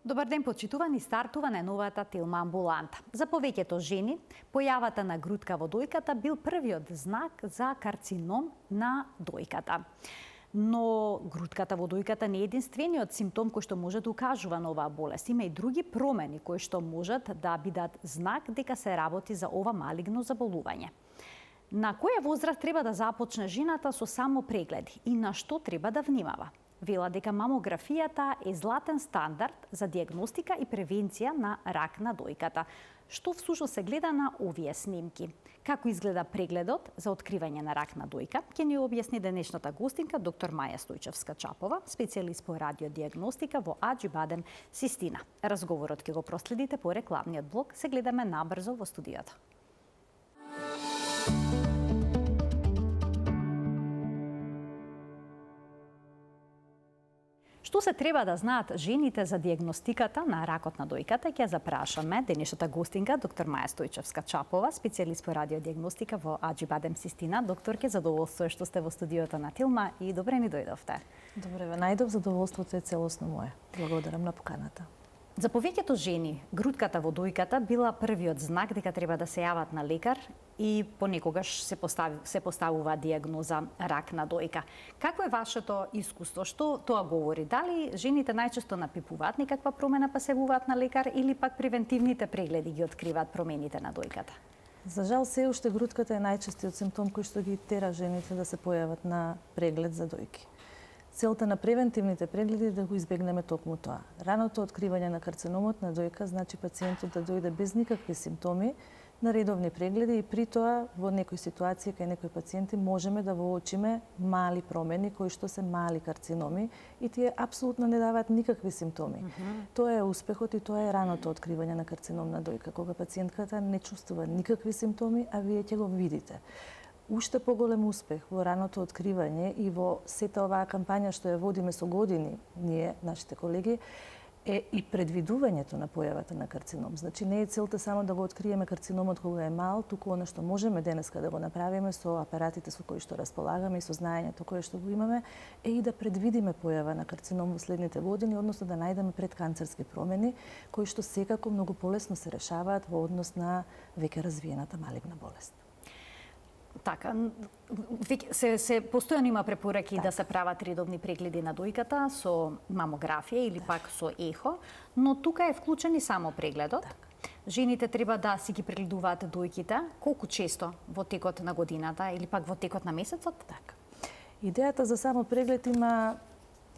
Добар ден, почитувани, стартува најновата Телма амбуланта. За повеќето жени, појавата на грудка во дојката бил првиот знак за карцином на дојката. Но грудката во дојката не е единствениот симптом кој што може да укажува на оваа болест. Има и други промени кои што можат да бидат знак дека се работи за ова малигно заболување. На која возраст треба да започне жената со само прегледи и на што треба да внимава? Вела дека мамографијата е златен стандард за диагностика и превенција на рак на дојката. Што всушност се гледа на овие снимки? Како изгледа прегледот за откривање на рак на дојка? Ќе ни објасни денешната гостинка доктор Маја Стојчевска-Чапова, специјалист по радиодиагностика во Аџибадем Систина. Разговорот ќе го проследите по рекламниот блок. Се гледаме набрзо во студиото. Што се треба да знаат жените за диагностиката на ракот на дојката? Ќе запрашаме денешната гостинка доктор Маја Стојчевска-Чапова, специјалист по радиодиагностика во Аџибадем Систина. Докторке, задоволство што сте во студиото на Телма и добре ни дојдовте. Добре ве најдов, задоволството е целосно мое. Благодарам на поканата. За повеќето жени, грудката во дојката била првиот знак дека треба да се јават на лекар и понекогаш се поставува диагноза рак на дојка. Какво е вашето искуство? Што тоа говори? Дали жените најчесто напипуваат некаква промена па се јавуваат на лекар или пак превентивните прегледи ги откриваат промените на дојката? За жал, се уште грудката е најчестиот симптом кој што ги тера жените да се појават на преглед за дојки. Целта на превентивните прегледи е да го избегнеме токму тоа. Раното откривање на карциномот на дојка значи пациентот да дојде без никакви симптоми на редовни прегледи и при тоа во некои ситуации кај некои пациенти можеме да воочиме мали промени кои што се мали карциноми и тие апсолутно не даваат никакви симптоми. Тоа е успехот и тоа е раното откривање на карцином на дојка, кога пациентката не чувствува никакви симптоми, а вие ќе го видите. Уште поголем успех во раното откривање и во сета оваа кампања што ја водиме со години, ние, нашите колеги, е и предвидувањето на појавата на карцином. Значи не е целта само да го откриеме карциномот кога е мал, туку она што можеме денеска да го направиме со апаратите со кои што располагаме и со знаењето кое што го имаме, е и да предвидиме појава на карцином во следните години, односно да најдеме предканцерски промени кои што секако многу полесно се решаваат во однос на веќе развиената малигна болест. Така, се постојано има препораки да се прават редовни прегледи на дојката со мамографија или пак со ехо, но тука е вклучен и само прегледот. Жените треба да си ги прегледуваат дојките колку често во текот на годината или пак во текот на месецот? Така. Идејата за само преглед има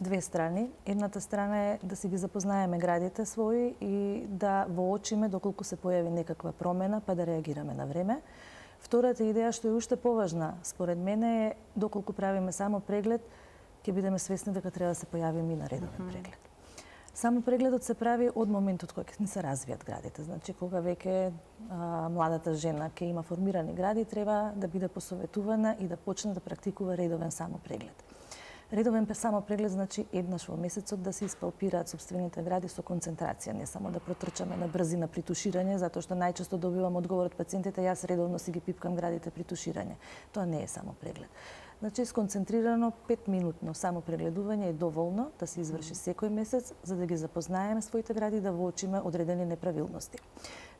две страни. Едната страна е да си ги запознаеме градите своји и да воочиме доколку се појави некаква промена, па да реагираме на време. Втората идеја, што е уште поважна, според мене, е доколку правиме само преглед, ќе бидеме свесни дека треба да се појавиме и на редовен преглед. Само прегледот се прави од моментот кога не се развијат градите. Значи, кога веќе младата жена ќе има формирани гради, треба да биде посоветувана и да почне да практикува редовен само преглед. Редовен само преглед значи еднаш во месецот да се испалпираат сопствените гради со концентрација, не само да протрчаме на брзина при туширање, затоа што најчесто добивам одговор од пациентите, јас редовно си ги пипкам градите при туширање. Тоа не е само преглед. Значи, сконцентрирано 5-минутно само прегледување е доволно да се изврши секој месец, за да ги запознаеме своите гради и да воочиме одредени неправилности.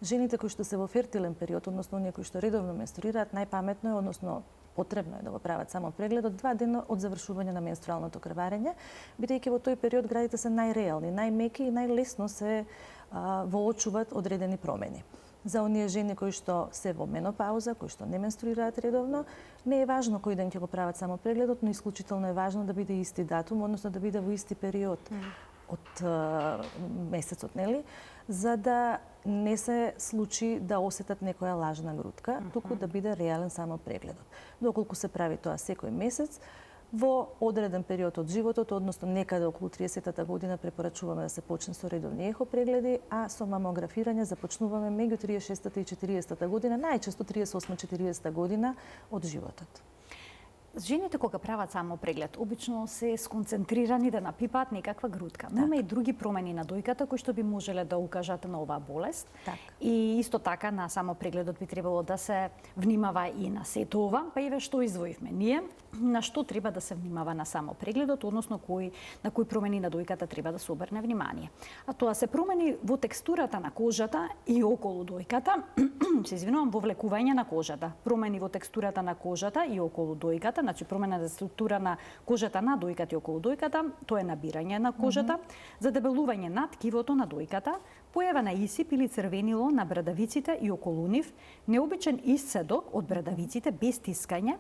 Жените кои што се во фертилен период, односно оние кои што редовно менструираат, најпаметно е, односно потребно е да го прават само преглед од 2 дена од завршување на менструалното крварење, бидејќи во тој период градите се најреални, најмеки и најлесно се воочуваат одредени промени. За оние жени кои што се во менопауза, кои што не менструираат редовно, не е важно кој ден ќе го прават само прегледот, но исклучително е важно да биде исти датум, односно да биде во исти период од месецот, нели? За да не се случи да осетат некоја лажна грудка, туку да биде реален само прегледот. Доколку се прави тоа секој месец, во одреден период од животот, односно некаде околу 30-та година препорачуваме да се почне со редовни ехо прегледи, а со мамографирање започнуваме меѓу 36-та и 40-та година, најчесто 38-40-та година од животот. Жените кога прават само преглед, обично се сконцентрирани да напипаат некаква грудка. Но има и други промени на дојката кои што би можеле да укажат на оваа болест. И исто така на само прегледот би требало да се внимава и на сето ова, па еве што извоивме ние. на што треба да се внимава на само прегледот, односно на кои промени на дојката треба да се обрне внимание. А тоа се промени во текстурата на кожата и околу дојката, се извинувам, во влекување на кожата. Промени во текстурата на кожата и околу дојката, значи промена на структура на кожата на дојката и околу дојката, тоа е набирање на кожата, задебелување на ткивото на дојката, појава на исип или црвенило на брадавиците и околу нив, необичен исцедок од брадавиците без тискање,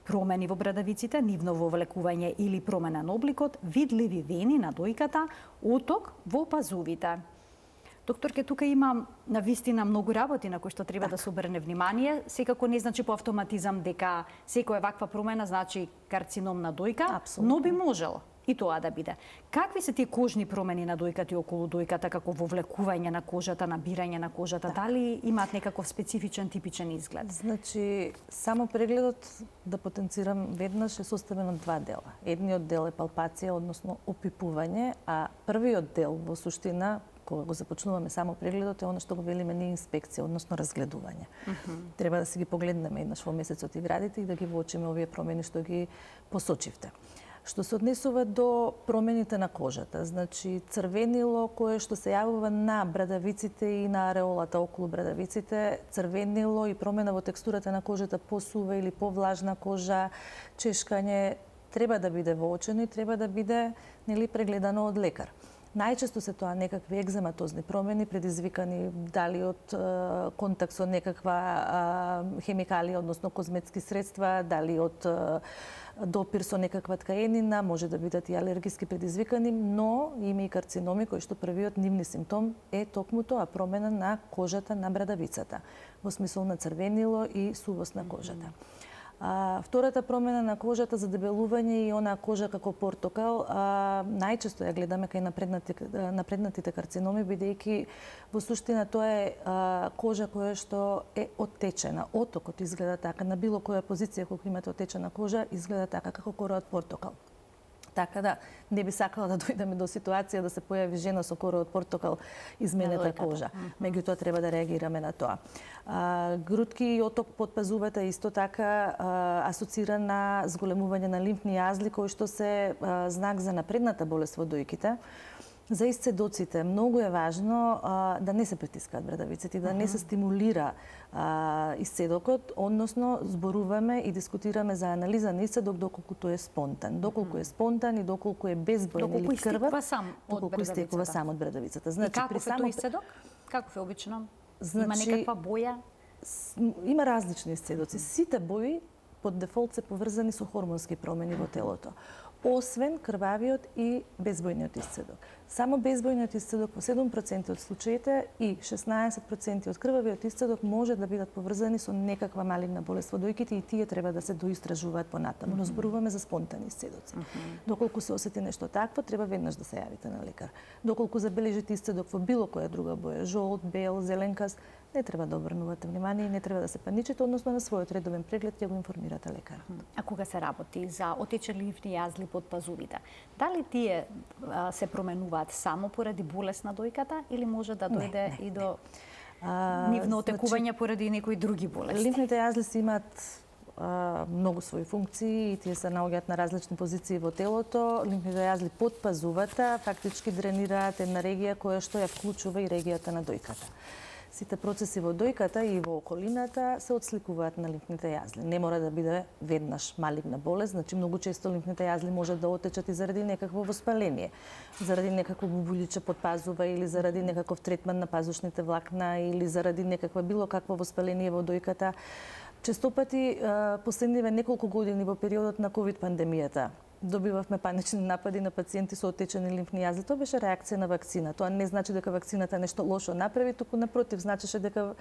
промени во брадавиците, нивно вовлекување или промена на обликот, видливи вени на дојката, оток во пазувите. Докторке, тука има навистина многу работи на кои што треба да се обрне внимание. Секако не значи по автоматизам дека секоја ваква промена значи карцином на дојка, но би можело и тоа да биде. Какви се тие кожни промени на дојката и околу дојката, како вовлекување на кожата, набирање на кожата, дали имаат некаков специфичен, типичен изглед? Значи, само прегледот, да потенцирам веднаш, е составен од два дела. Едниот дел е палпација, односно опипување, а првиот дел во суштина, кога го започнуваме само прегледот, е она што го велиме ние инспекција, односно разгледување. Треба да си ги погледнеме еднаш во месецот и градите и да ги воочиме овие промени што ги посочивте. Што се однесува до промените на кожата, значи црвенило кое што се јавува на брадавиците и на ареолата околу брадавиците, црвенило и промена во текстурата на кожата, посува или повлажна кожа, чешкање, треба да биде воочено и треба да биде прегледано од лекар. Најчесто се тоа некакви екзематозни промени, предизвикани дали од контакт со некаква хемикалија, односно козметски средства, дали од допир со некаква ткаенина, може да бидат и алергиски предизвикани, но има и карциноми кои што првиот нивни симптом е токму тоа, промена на кожата на брадавицата, во смисол на црвенило и сувост на кожата. Втората промена на кожата, задебелување и она кожа како портокал, најчесто ја гледаме кај напреднатите карциноми, бидејќи во суштина тоа е кожа која што е оттечена. Отокот изгледа така, на било која позиција кога имате оттечена кожа, изгледа така како кора од портокал. Така да не би сакала да дојдеме до ситуација да се појави жена со кора од портокал изменета кожа. Меѓутоа треба да реагираме на тоа. Грудки и оток под пазувата исто така асоцира на зголемување на лимфни јазли кои што се знак за напредната болест во дојките. За исцедоците многу е важно да не се притискаат брадавиците, да не се стимулира исцедокот, односно зборуваме и дискутираме за анализа на исцедок доколку тој е спонтан. Доколку е спонтан и доколку е безбоен или крвав, доколку истекува сам од брадавицата. Значи, и каков е тој исцедок? Каков е обично? Има некаква боја? Има различни исцедоци. Сите бои под дефолт се поврзани со хормонски промени во телото, освен крвавиот и безбојниот исцедок. Само безбојниот исцедок во 7% од случаите и 16% од крвавиот исцедок може да бидат поврзани со некаква малигна болест во дојките и тие треба да се доистражуваат понатаму. Но зборуваме за спонтани исцедоци. Доколку се осети нешто такво, треба веднаш да се јавите на лекар. Доколку забележите исцедок во било која друга боја, жолт, бел, зеленкаст, не треба да обрнувате внимание и не треба да се паничите, односно на својот редовен преглед ќе го информирате лекар. А кога се работи за отечени лимфни јазли под пазувите, дали тие се променуваат само поради болест на дојката или може да дојде и до нивно отекување поради некои други болести? Лимфните јазли си имаат многу своји функции и тие се наоѓаат на различни позиции во телото. Лимфните јазли под пазувата фактички дренираат една регија која што ја вклучува и регијата на дојката. Сите процеси во дојката и во околината се отсликуваат на лимфните јазли. Не мора да биде веднаш малигна болест, значи многу често лимфните јазли можат да отечат и заради некакво воспаление, заради некакво бубуличе под пазува или заради некаков третман на пазушните влакна или заради некаква било какво воспаление во дојката. Честопати последниве неколку години во периодот на ковид пандемијата добивавме панични напади на пациенти со оттечени лимфни јазли. Тоа беше реакција на вакцина. Тоа не значи дека вакцината нешто лошо направи, туку напротив, значеше дека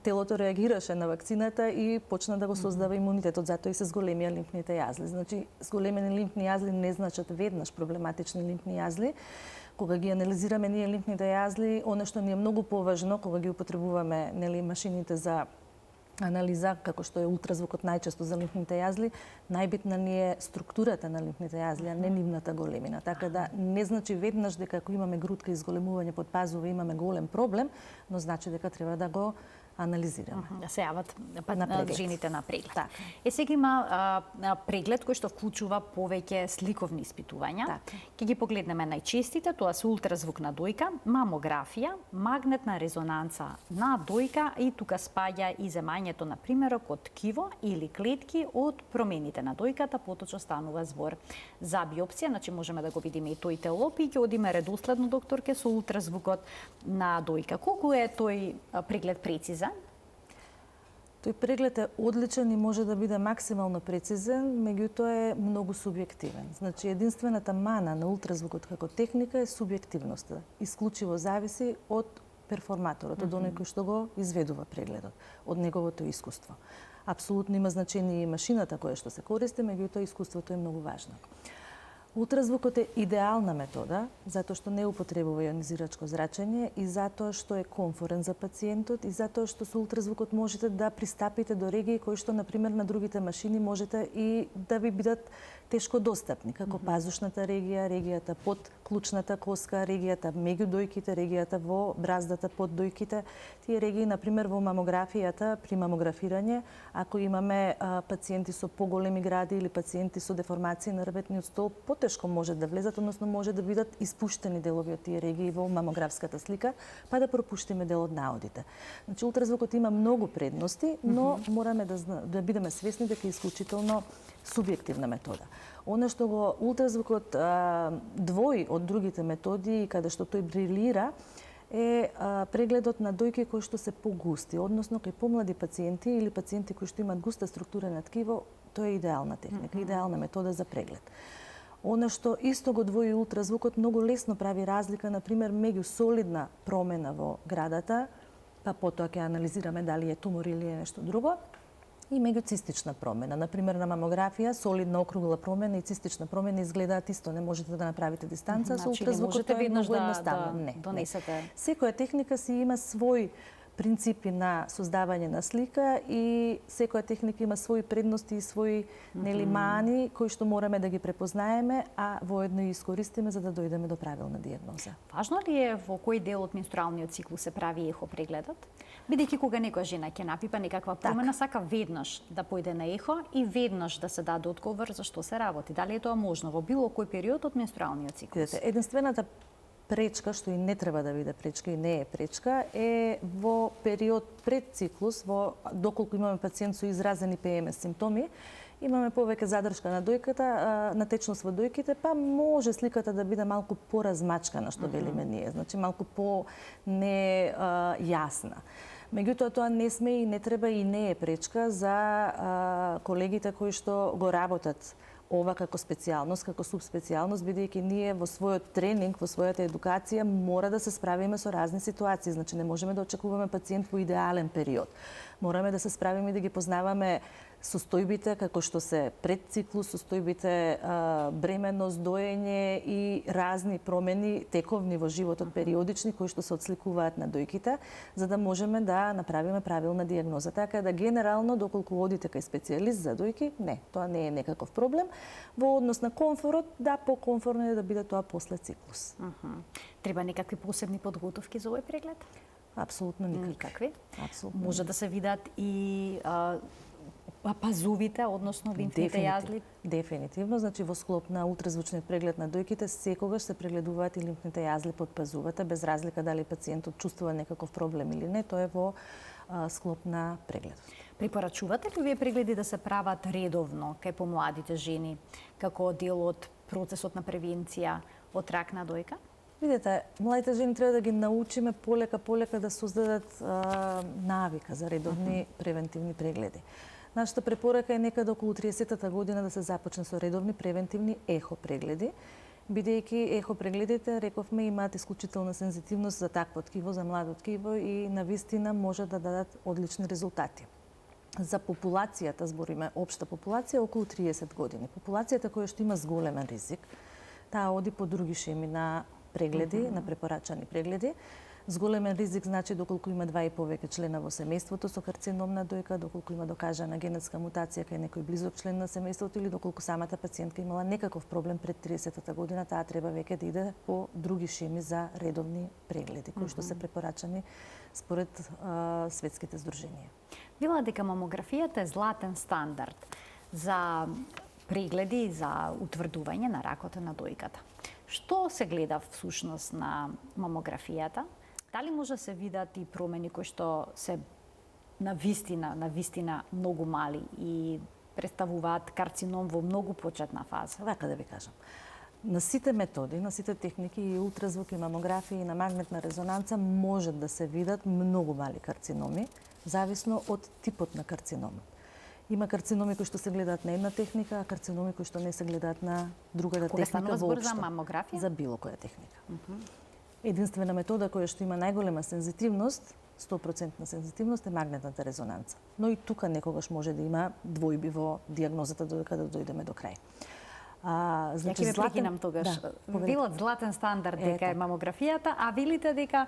телото реагираше на вакцината и почна да го создава имунитетот, затоа и се зголемија лимфните јазли. Значи, зголемени лимфни јазли не значат веднаш проблематични лимфни јазли. Кога ги анализираме ние лимфните јазли, она што ни е многу поважно кога ги употребуваме машините за анализа, како што е ултразвукот најчесто за лимфните јазли, најбитна ни е структурата на лимфните јазли, а не нивната големина. Така да не значи веднаш дека ако имаме грудка и зголемување под пазува имаме голем проблем, но значи дека треба да го анализираме. Да се јават На преглед. жените на преглед. Така. Сега има преглед кој што вклучува повеќе сликовни испитувања. Така. Ќе ги погледнеме најчестите, тоа се ултразвук на дојка, мамографија, магнетна резонанца на дојка и тука спаѓа и земањето на примерок од ткиво или клетки од промените на дојката, поточно станува збор за биопсија, значи можеме да го видиме и тој телоп и ќе одиме редоследно докторке со ултразвукот на дојка. Колку е тој преглед прецизен? Тој преглед е одличен и може да биде максимално прецизен, меѓутоа е многу субјективен. Значи, единствената мана на ултразвукот како техника е субјективноста. Исклучиво зависи од перформаторот, од оној кој што го изведува прегледот, од неговото искуство. Апсолутно има значение и машината која што се користи, меѓутоа искуството е многу важно. Ултразвукот е идеална метода, затоа што не употребува ионизирачко зрачење и затоа што е комфорен за пациентот и затоа што со ултразвукот можете да пристапите до регии кои што, например, на другите машини можете и да ви бидат тешко достапни, како пазушната регија, регијата под клучната коска, регијата меѓу дојките, регијата во браздата под дојките. Тие регии, например, во мамографијата, при мамографирање, ако имаме пациенти со поголеми гради или пациенти со деформации на ребетниот столб, потешко може да влезат, односно може да бидат испуштени делови од тие регии во мамографската слика, па да пропуштиме дел од наодите. Значи, ултразвукот има многу предности, но мораме да бидеме свесни дека е исклучително субјективна метода. Она што го ултразвукот двои од другите методи и каде што тој брилира е прегледот на дојки кои што се погусти, односно кај помлади пациенти или пациенти кои што имаат густа структура на ткиво, тоа е идеална техника, идеална метода за преглед. Она што исто го двои ултразвукот многу лесно прави разлика, например, меѓу солидна промена во градата, па потоа ќе анализираме дали е тумор или е нешто друго, и меѓу цистична промена. Например, на мамографија, солидна округла промена и цистична промена изгледаат исто. Не можете да направите дистанца, со ултразвукот тоа е многу едноставно. Не, донесете. Секоја техника си има свој принципи на создавање на слика и секоја техника има своји предности и своји мани кои што мораме да ги препознаеме, а воедно и искористиме за да дојдеме до правилна дијагноза. Важно ли е во кој дел од менструалниот циклус се прави ехо прегледот? Бидејќи кога некоја жена ќе напипа некаква промена, сака веднаш да појде на ехо и веднаш да се даде одговор за што се работи. Дали е тоа можно во било кој период од менструалниот циклус? Единствената пречка, што и не треба да биде пречка и не е пречка, е во период пред циклус, доколку имаме пациент со изразени ПМС симптоми, имаме повеќе задршка на дојката, на течност во дојките, па може сликата да биде малку поразмачкана, што велиме ние, значи малку по не јасна. Меѓутоа, тоа не сме и не треба и не е пречка за колегите кои што го работат ова како специјалност, како субспецијалност, бидејќи ние во својот тренинг, во својата едукација мора да се справиме со разни ситуации. Значи не можеме да очекуваме пациент во идеален период. Мораме да се справиме и да ги познаваме состојбите како што се пред циклус, состојбите бременност, доење и разни промени тековни во животот периодични кои што се отсликуваат на дојките, за да можеме да направиме правилна дијагноза. Така да генерално доколку одите кај специјалист за дојки, не, тоа не е некаков проблем. Во однос на комфорот, да, покомфорно е да биде тоа после циклус. Треба некакви посебни подготовки за овој преглед? Апсолутно никакви. Апсолутно. Може да се видат и пазувите, односно лимфните јазли? Дефинитивно, значи во склоп на ултразвучниот преглед на дојките секогаш се прегледуваат и лимфните јазли под пазувата, без разлика дали пациентот чувствува некаков проблем или не, тоа е во склоп на прегледот. Препорачувате ли вие прегледи да се прават редовно кај помладите жени, како дел од процесот на превенција од рак на дојка? Видете, младите жени треба да ги научиме полека да создадат навика за редовни превентивни прегледи. Нашата препорака е некаде околу 30-та година да се започне со редовни превентивни ехо прегледи, бидејќи ехо прегледите, рековме, имаат исклучителна сензитивност за такво ткиво, за младо ткиво и навистина може да дадат одлични резултати. За популацијата, збориме општа популација, околу 30 години. Популацијата која што има зголемен ризик, таа оди по други шеми на прегледи, на препорачани прегледи. Зголемен ризик значи доколку има 2 и повеќе члена во семејството со карцином на дојка, доколку има докажана генетска мутација кај некој близок член на семејството или доколку самата пациентка имала некаков проблем пред 30-та година, таа треба веќе да иде по други шеми за редовни прегледи, кои што се препорачани според светските здруженија. Вела дека мамографијата е златен стандард за прегледи за утврдување на ракот на дојката. Што се гледа всушност на мамографијата? Дали може да се видат и промени кои што се на вистина многу мали и представуваат карцином во многу почетна фаза? Вака да ви кажам. На сите методи, на сите техники и ултразвук и мамографија и на магнетна резонанца може да се видат многу мали карциноми, зависно од типот на карциномот. Има карциноми кои што се гледаат на една техника, а карциноми кои што не се гледаат на другата техника воопшто. Кога станува збор за мамографија? За било која техника. Единствена метода која што има најголема сензитивност, 100% сензитивност, е магнетната резонанца. Но и тука некогаш може да има двојби во дијагнозата додека да дојдеме до крај. Значи, ќе ве прекинам тогаш. Велат златен стандард дека е мамографијата, а велите дека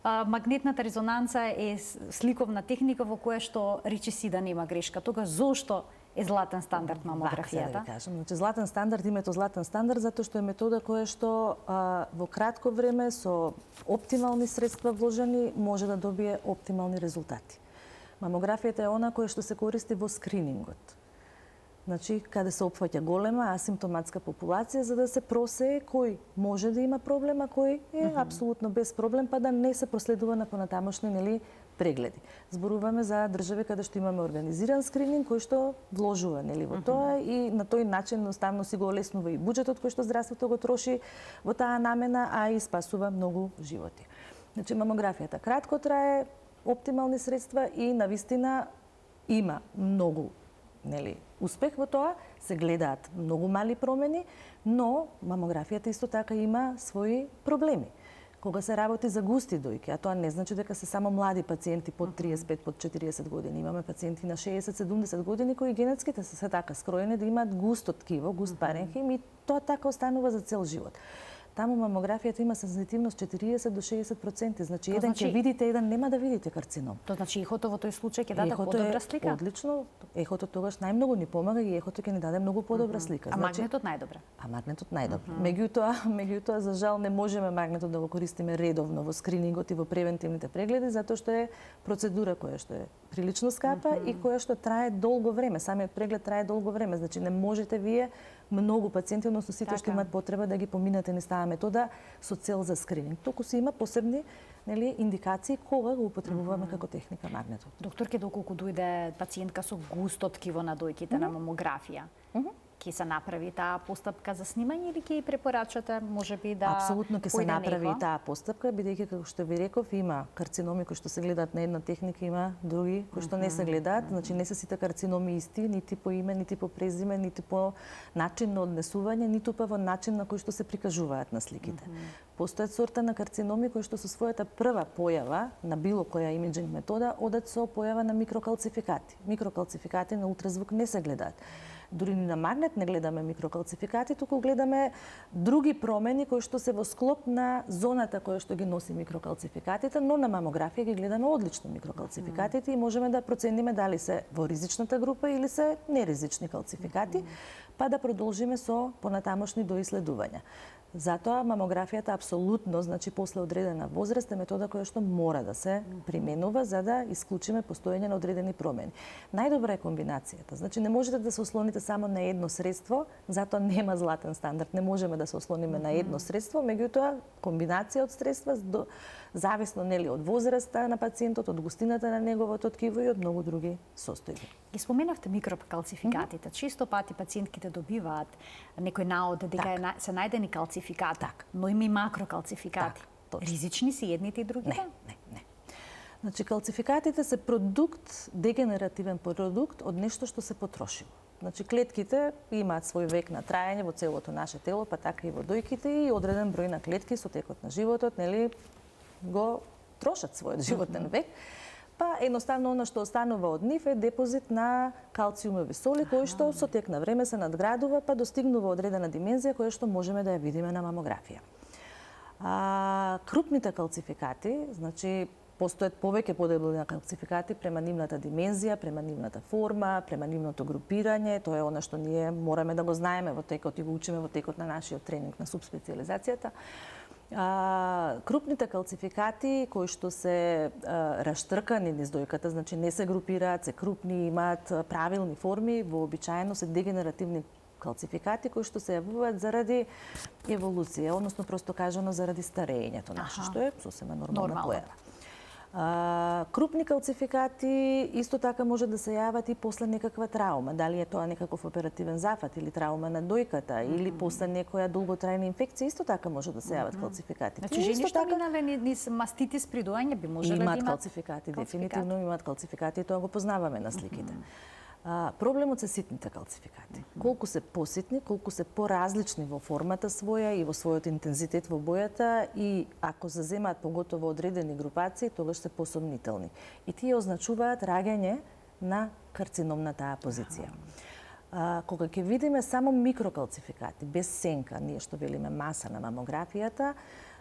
магнетната резонанца е сликовна техника во која што речиси да нема грешка. Тогаш зошто е златен стандард мамографијата? Да ви кажам. Значи, златен стандард, името златен стандард затоа што е метода која што во кратко време со оптимални средства вложени може да добие оптимални резултати. Мамографијата е она која што се користи во скринингот. Значи, каде се опфаќа голема асимптоматска популација за да се просее кој може да има проблем, а кој е апсолутно без проблем, па да не се проследува на понатамошни прегледи. Зборуваме за држави каде што имаме организиран скрининг кој што вложува во тоа и на тој начин едноставно си го олеснува и буџетот кој што здравството го троши во таа намена, а и спасува многу животи. Значи, мамографијата кратко трае, оптимални средства и навистина има многу успех во тоа, се гледаат многу мали промени, но мамографијата исто така има своји проблеми. Кога се работи за густи дојки, а тоа не значи дека се само млади пациенти под 35, под 40 години. Имаме пациенти на 60-70 години кои генетските се така скроени да имаат густо ткиво, густ паренхим и тоа така останува за цел живот. Таму мамографијата има сензитивност 40 до 60%, значи еден ќе видите, еден нема да видите карцином. Тоа значи ехото во тој случај ќе даде подобра слика? Одлично, ехото тогаш најмногу ни помага и ехото ќе ни даде многу подобра слика. А магнетот најдобра? А магнетот најдобро. Меѓутоа за жал не можеме магнетот да го користиме редовно во скринингот и во превентивните прегледи затоа што е процедура која што е прилично скапа и која што трае долго време. Самиот преглед трае долго време, значи не можете вие многу пациенти, односно сите што имаат потреба да ги поминате низ таа метода со цел за скрининг. Туку се има посебни индикации кога го употребуваме како техника магнетот. Докторке, доколку дојде пациентка со густо ткиво на дојките на мамографија, ќе се направи таа постапка за снимање или ќе ја препорачате можеби да апсолутно ќе се направи таа постапка, бидејќи како што ви реков има карциноми кои што се гледаат на една техника, има други кои што не се гледаат, значи не се сите карциноми исти, нити по име, нити по презиме, нити по начин на однесување, ниту па во начин на кој што се прикажуваат на сликите. Постојат сорта на карциноми кои што со својата прва појава на било која имиџинг метода одат со појава на микрокалцификати. Микрокалцификати на ултразвук не се гледаат. Дури ни на магнет не гледаме микрокалцификати, туку гледаме други промени кои што се во склоп на зоната која што ги носи микрокалцификатите, но на мамографија ги гледаме одлично микрокалцификатите и можеме да процениме дали се во ризичната група или се неризични калцификати, па да продолжиме со понатамошни доиследувања. Затоа мамографијата апсолутно, значи после одредена возраст е метода која што мора да се применува за да исклучиме постоење на одредени промени. Најдобра е комбинацијата. Значи не можете да се ослоните само на едно средство, затоа нема златен стандард. Не можеме да се ослониме на едно средство, меѓутоа комбинација од средства зависно од возраста на пациентот, од густината на неговото ткиво и од многу други состојби. Ги споменавте микрокалцификатите. Често пати пациентките добиваат некој наод дека се најдени калцификати, но има и макрокалцификати. Ризични си едните и другите? Не. Значи, калцификатите се продукт, дегенеративен продукт од нешто што се потрошило. Значи, клетките имаат свој век на траење во целото наше тело, па така и во дојките и одреден број на клетки со текот на животот, го трошат својот животен век. Па едноставно она што останува од нив е депозит на калциумови соли кои што со тек на време се надградува па достигнува одредена димензија која што можеме да ја видиме на мамографија. крупните калцификати, значи постојат повеќе подебели калцификати према нивната димензија, према нивната форма, према нивното групирање. Тоа е она што ние мораме да го знаеме во текот и го учиме во текот на нашиот тренинг на субспецијализацијата. Крупните калцификати кои што се раштркани низ дојката, значи не се групираат, се крупни, имаат правилни форми, вообичаено се дегенеративни калцификати кои што се јавуваат заради еволуција, односно просто кажано заради старењето наше, што е сосема нормална појава. Крупни калцификати исто така може да се јават и после некаква травма. Дали е тоа некаков оперативен зафат или травма на дојката или после некоја долготрајна инфекција, исто така може да се јават калцификати. Значи жени што минале низ маститис при доање би можеле да имаат калцификати, дефинитивно имаат калцификати и тоа го познаваме на сликите. Проблемот се ситните калцификати. Колку се поситни, колку се поразлични во формата своја и во својот интензитет во бојата и ако заземаат поготово одредени групации, тогаш се посомнителни. И тие означуваат раѓање на карцином на таа позиција. Кога ќе видиме само микрокалцификати, без сенка, ние што велиме маса на мамографијата,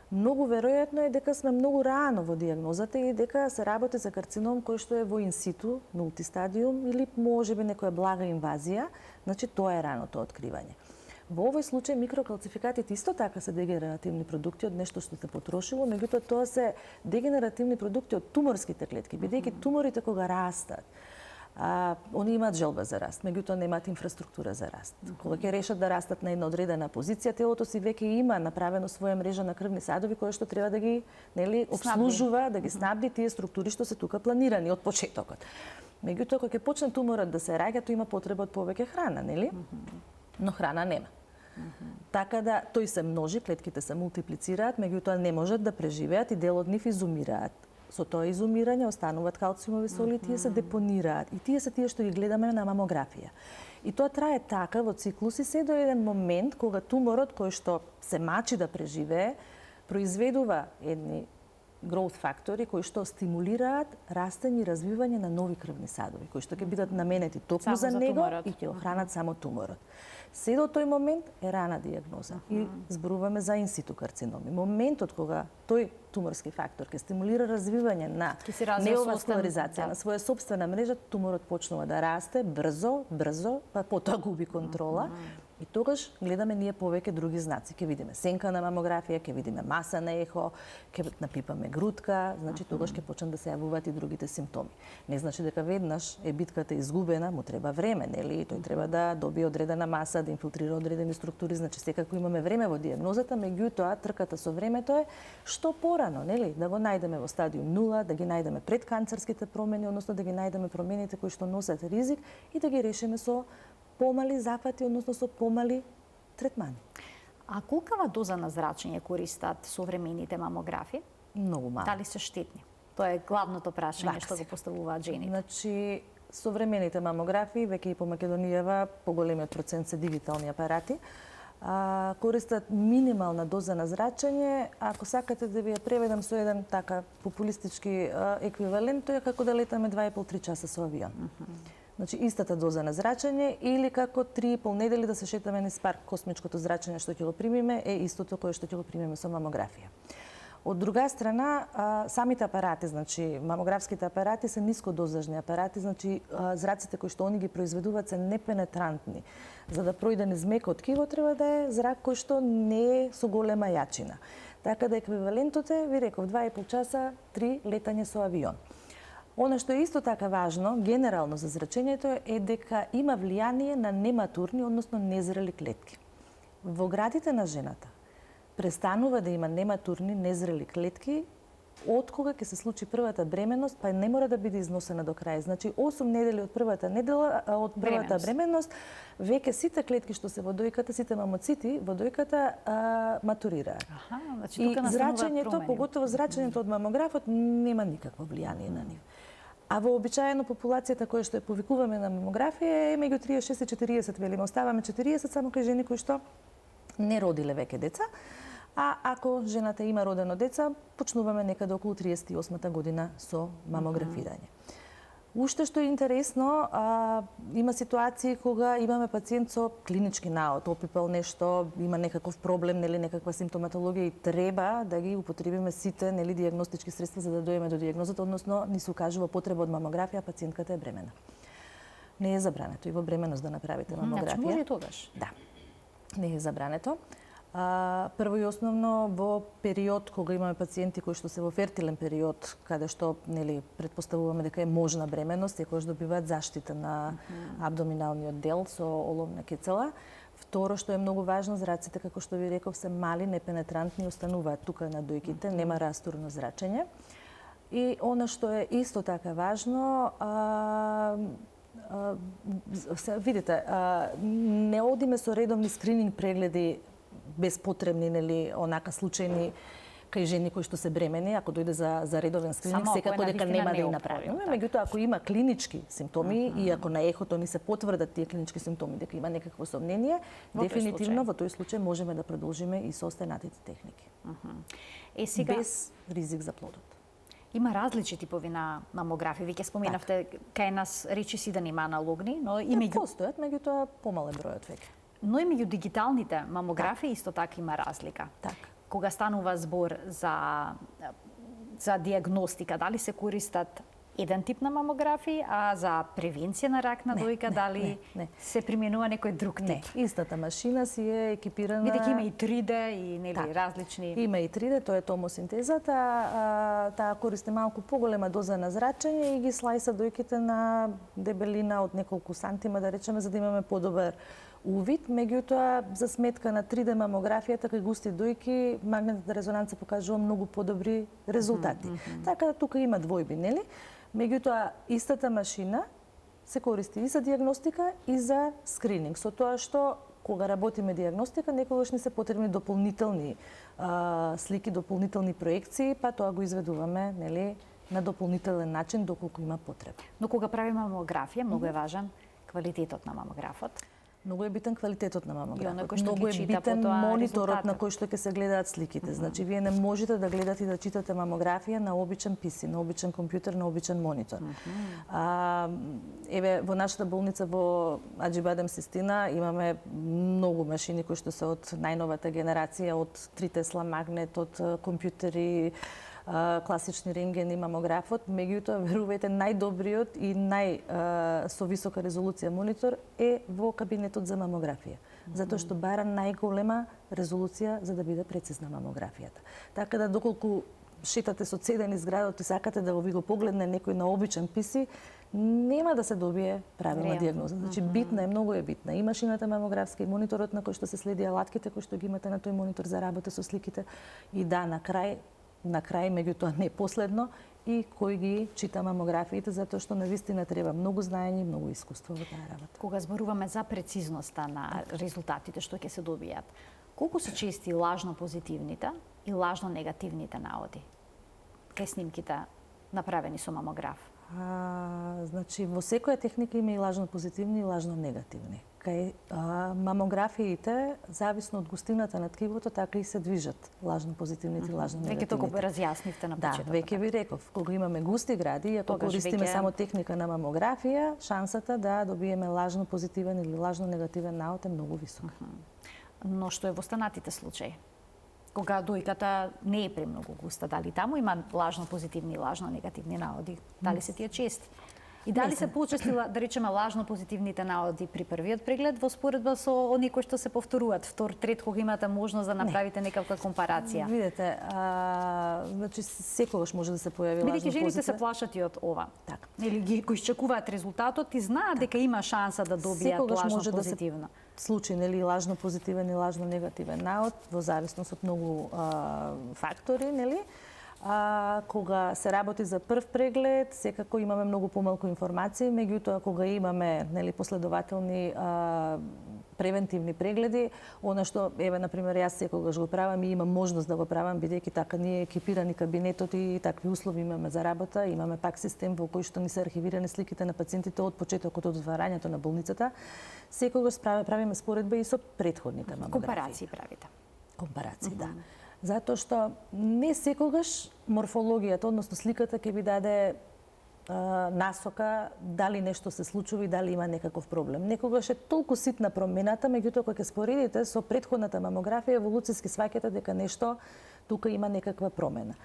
многу веројатно е дека сме многу рано во дијагнозата и дека се работи за карцином кој што е во инситу, мултистадиум или можеби некоја блага инвазија, значи тоа е раното откривање. Во овој случај микрокалцификатите исто така се дегенеративни продукти од нешто што се потрошило, меѓутоа тоа се дегенеративни продукти од туморските клетки, бидејќи туморите кога растат, они имаат желба за раст, меѓутоа немаат инфраструктура за раст. Кога ќе решат да растат на една одредена позиција, телото си веќе има направено своја мрежа на крвни садови која што треба да ги, обслужува, да ги снабди тие структури што се тука планирани од почетокот. Меѓутоа кога ќе почне туморот да се раѓа, тој има потреба од повеќе храна, нели? Но храна нема. Така да тој се множи, клетките се мултиплицираат, меѓутоа не можат да преживеат и дел од нив изумираат. Со тоа изумирање остануваат калциумови соли и тие се депонираат. И тие се тие што ги гледаме на мамографија. И тоа трае така во циклуси се до еден момент кога туморот кој што се мачи да преживее, произведува едни growth фактори кои што стимулираат растење и развивање на нови крвни садови, кои што ќе бидат наменети токму за него и ќе охранат само туморот. Се до тој момент е рана дијагноза и зборуваме за инситу карциноми. Моментот кога тој туморски фактор ќе стимулира развивање на неоваскуларизација на своја сопствена мрежа, туморот почнува да расте брзо, па потоа губи контрола. И тогаш гледаме ние повеќе други знаци. Ќе видиме сенка на мамографија, ќе видиме маса на ехо, ќе напипаме грудка, значи тогаш ќе почнат да се јавуваат и другите симптоми. Не значи дека веднаш е битката изгубена, му треба време, нели? Тој треба да добие одредена маса, да инфилтрира одредени структури, значи секако имаме време во дијагнозата, меѓутоа трката со времето е што порано, нели? Да го најдеме во стадиум 0, да ги најдеме пред канцерските промени, односно да ги најдеме промените кои што носат ризик и да ги решиме со помали зафати, односно со помали третмани. А колкава доза на зрачење користат современите мамографи? Многу мало. Дали се штетни? Тоа е главното прашање што го поставуваат жените. Значи, современите мамографии, веќе и по Македонијава, поголемиот процент се дигитални апарати, користат минимална доза на зрачење. Ако сакате да ви ја преведам со еден така популистички еквивалент, тоа е како да летаме 2,5-3 часа со авион. Значи, истата доза на зрачење или како 3,5 недели да се шетаме низ парк, космичкото зрачење што ќе го примиме е истото кое што ќе го примиме со мамографија. Од друга страна, самите апарати, значи мамографските апарати се нискодозажни апарати, значи зраците кои што они ги произведуваат се непенетрантни. За да пројде низ меко ткиво треба да е зрак кој што не е со голема јачина. Така да еквивалентот е, ви реков, 2,5 часа, 3 летање со авион. Оно што е исто така важно, генерално за зрачењето, е дека има влијание на нематурни, односно незрели клетки. Во градите на жената престанува да има нематурни, незрели клетки од кога ќе се случи првата бременност, па не мора да биде износена до крај. Значи 8 недели од првата бременност, веќе сите клетки што се во дојката, сите мамоцити во дојката матурираат. Значи, и зрачењето, поготово зрачењето од мамографот, нема никакво влијание на нив. А вообичаено популацијата која што ја повикуваме на мамографија е меѓу 36 и 40, велиме, оставаме 40 само кај жени кои што не родиле веќе деца. А ако жената има родено деца, почнуваме некаде околу 38-та година со мамографирање. Уште што е интересно, има ситуации кога имаме пациент со клинички наод, опипал нешто, има некаков проблем, нели некаква симптоматологија и треба да ги употребиме сите нели дијагностички средства за да дојдеме до дијагнозата, односно ни се укажува потреба од мамографија, пациентката е бремена. Не е забрането и во бременост да направите мамографија. Значи може и тогаш. Да. Не е забрането. Прво и основно во период кога имаме пациенти кои што се во фертилен период, каде што нели претпоставуваме дека е можна бременост, секогаш добиваат заштита на абдоминалниот дел со оловна кицела. Второ што е многу важно, зраците како што ви реков се мали, непенетрантни, остануваат тука на дојките, нема растурно зрачење. И она што е исто така важно, видите, не одиме со редовни скрининг прегледи безпотребни, нели, онака случајни кај жени кои што се бремени, ако дојде за редовен скрининг, секако дека нема да ги направиме. Меѓутоа, ако има клинички симптоми и ако на ехото ни се потврдат тие клинички симптоми дека има некакво сомнение, дефинитивно во тој случај можеме да продолжиме и со останатите техники. Сега без ризик за плодот. Има различни типови на мамографи. Вие ќе споменавте кај нас речиси да нема аналогни, но и меѓу постојат, меѓутоа помален бројот веќе. Но и меѓу дигиталните мамографии исто така има разлика. Така. Кога станува збор за диагностика, дали се користат еден тип на мамографии, а за превенција на рак на дојка, дали се применува некој друг тип? Не, истата машина си е екипирана... Бидејќи има и 3D и нели различни... Има и 3D, тоа е томосинтезата, таа користи малку поголема доза на зрачење и ги слајса дојките на дебелина од неколку сантима, да речеме, за да имаме подобар увид, меѓутоа за сметка на 3D мамографијата кај густи дојки магнетната резонанца покажува многу подобри резултати. Така да тука има двојби, нели? Меѓутоа истата машина се користи и за дијагностика и за скрининг, со тоа што кога работиме дијагностика некогаш ни се потребни дополнителни слики, дополнителни проекции, па тоа го изведуваме, нели, на дополнителен начин доколку има потреба. Но кога правиме мамографија, многу е важен квалитетот на мамографот. Многу е битен квалитетот на мамографот. Многу е битен мониторот на кој што ќе се гледаат сликите. Значи, вие не можете да гледате и да читате мамографија на обичен PC, на обичен компјутер, на обичен монитор. Еве, во нашата болница во Аџибадем Систина имаме многу машини кои што се од најновата генерација, од 3 Тесла магнет, од компјутери, класични рентген и мамографот, меѓутоа верувајте најдобриот и со висока резолуција монитор е во кабинетот за мамографија, затоа што бара најголема резолуција за да биде прецизна мамографијата. Така да доколку шетате со цеден из градот и сакате да ви го погледне некој на обичен PC, нема да се добие правилна дијагноза. Значи битна е, многу е битна. И машината мамографска, и мониторот на кој што се следи, алатките кои што ги имате на тој монитор за работа со сликите и да, на крај, меѓутоа не последно, и кој ги чита мамографиите, затоа што навистина треба многу знаење и многу искуство во таа работа. Кога зборуваме за прецизноста на резултатите што ќе се добијат, колку се чести лажно позитивните и лажно негативните наоди кај снимките направени со мамограф? Значи, во секоја техника има и лажно позитивни и лажно негативни. Кај мамографиите, зависно од густината на ткивото, така и се движат лажно позитивните и лажно негативните. Веќе толку разјаснивте на почетокот. Да, веќе ви реков, кога имаме густи гради, и ако користиме само техника на мамографија, шансата да добиеме лажно позитивен или лажно негативен наод е многу висока. Но што е во останатите случаи? Кога дојката не е премногу густа, дали таму има лажно позитивни и лажно негативни наоди? Дали се тие чести? И дали се почести, да речеме, лажно позитивните наоди при првиот преглед во споредба со оние кои што се повторуваат, втор, трет, кога имате можност да направите некаква компарација? Видете, значи секогаш може да се појави лажно позитивно. Бидејќи жените се плашат и од ова. Така. Или ги исчекуваат резултатот и знаат дека има шанса да добијат лажно позитивно. Случаи, нели, лажно позитивен и лажно негативен наод, во зависност од многу фактори, нели? Кога се работи за прв преглед, секако имаме многу помалку информации, меѓутоа кога имаме, нели, последователни превентивни прегледи, она што, еве, например, јас секогаш го правам и имам можност да го правам, бидејќи така ние екипирани кабинетот и такви услови имаме за работа, имаме пак систем во кој што ни се архивирани сликите на пациентите од почетокот, од отварањето на болницата, секогаш правиме споредба и со претходните мамографии. Компарации правите. Компарации, да. Затоа што не секогаш морфологијата, односно сликата, ќе ви даде насока дали нешто се случува и дали има некаков проблем. Некогаш е толку ситна промената, меѓутоа кога ќе споредите со претходната мамографија, еволуцијски сваќате дека нешто тука има некаква промена.